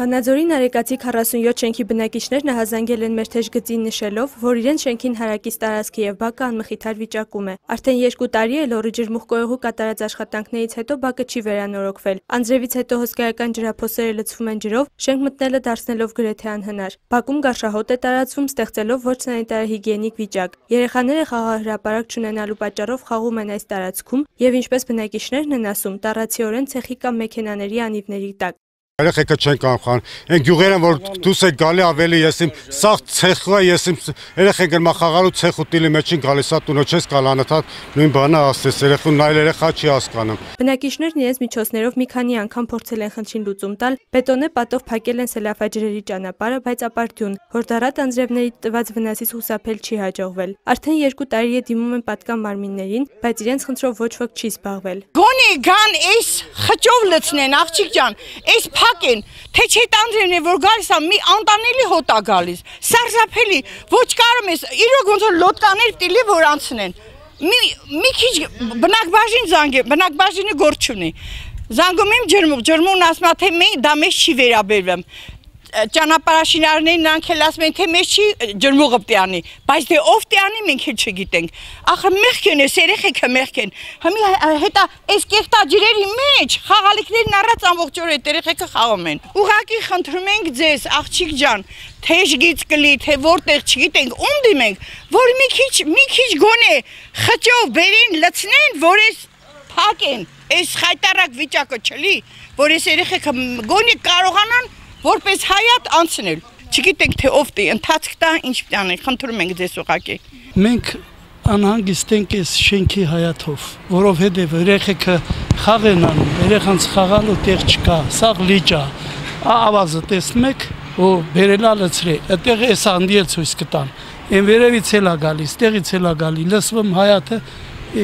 Վանաձորի Նարեկացի 47 շենքի բնակիչներն հազանգել են մեր թեժ գծին նշելով, որ իրենց շենքին հարակից տարածքը եւ բակը անմխիթար վիճակում է։ Արդեն 2 տարի է լոռի ջրմուղկոյողու կատարած աշխատանքներից հետո բակը չի վերանորոգվել։ Անձրևից հետո հսկայական ջրափոսերը լցվում են ջրով, շենք մտնելը դարձնելով գրեթե անհնար։ Բակում գարշահոտ է տարածվում, ստեղծելով ոչ սանիտարահիգիենիկ վիճակ։ Երեխաները խաղահրապարակ չունենալու պատճառով խաղում են այս տարածքում եւ ինչպես բնակիչներն են ասում, տառացիորեն ցեխի կամ մեքենաների անիվների տակ։ Երեխեքը չեն կանխան, այն գյուղերը որ դուս եք գալի ավելի եսիմ սաղ ցեխը եսիմ երեխեն գրմա խաղալու ցեխ ուտիլի մեջ են գալիս, տունո չես գալ անընդհատ նույն բանը ասես երեխուն նայել երեխա չի հասկանում։ Բնակիչներն իրենց միջոցներով մի քանի անգամ փորձել են խնդրին լուծում տալ, բետոնե պատով փակել են սելավաջրերի ճանապարհը, բայց ապարդյուն, հորդառատ անձրևների տված վնասից խուսափել չի հաջողվել։ Արդեն 2 տարի է դիմում են պատկան մարմիններին, բայց իրենց խնդրով ոչ ոք չի զբաղվել։ Գոնի գան էս խճով լցնեն, աղջիկ ջան, էս փակեն, թե չէ տանձրեն է, որ գալիս է, մի անտանելի հոտ է գալիս, սարսափելի, ոչ կարում ես, իրոք ոնց որ լոտկաներ տիլի, որ անցնեն, մի քիչ բնակբաժին զանգե, բնակբաժինը գործ չունի, զանգում եմ ջրմուղն ասում է, թե դա մեզ չի վերաբերվում, ճանապարհաշինարներն նրանք էլ ասում են, թե մեզ չի ջրմուղը պիտի անի, բայց թե ով պիտի անի մենք էլ չգիտենք, ախր մեղք են, էս երեխեքը մեղք են, հետա այս կեղտա ջրերի մեջ խաղալիքներն առած ամբողջ օր այդ երեխեքը խաղում են, ուղղակի խնդրում ենք ձեզ, աղջիկ ջան, թեժ գիծ կլի, թե որտեղ չգիտենք, ում դիմենք, որ մի քիչ գոնե խճով բերին, լցնեն, որ էս փակեն, այս խայտարակ վիճակը չլի, որ այս երեխեքը գոնե կարողանան որպես հայատ անցնել, չգիտենք թե ով տի, ընթացք տա, ինչ պիտի անենք, խնդրում ենք ձեզ ուղղակի։ Մենք անհանգիստ ենք այս շենքի հայաթով, որովհետև երեխեքը խաղ են անում, երեխանց խաղալու տեղ չկա, սաղ լիճ է, ավազը տեսնում եք, ու բերելա լցրե, այդտեղ էս անդիել ցույց կտան, այն վերևից էլ է գալիս, տեղից էլ է գալի, լսվում հայաթը,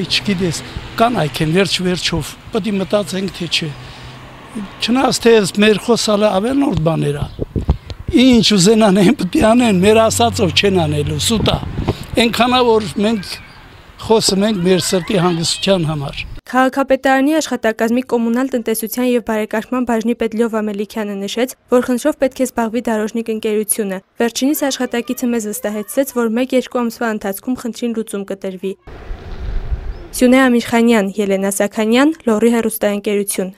չգիտես, կան այքեն վերջով, պետք է մտածենք թե չէ։ Չնայած թե մեր խոսալը ավելնորդ բաներ է, ինչ ուզենան են պտի անեն, մեր ասածով չեն անելու, սուտ է, այնքան որ մենք խոսում ենք մեր սրտի հանգստության համար։ Քաղաքապետարանի աշխատակազմի կոմունալ տնտեսության եւ բարեկարգման բաժնի պետ Լյովա Մելիքյանը նշեց, որ խնդրով պետք է զբաղվի Դարոժնիկ ընկերությունը։ Վերջինիս աշխատակիցը մեզ վստահեցրեց, որ 1-2 ամսվա ընթացքում խնդրին լուծում կտրվի։ Սյունե Ամիրխանյան, Ելենա Սաքանյան, Լոռի հեռուստաընկերություն։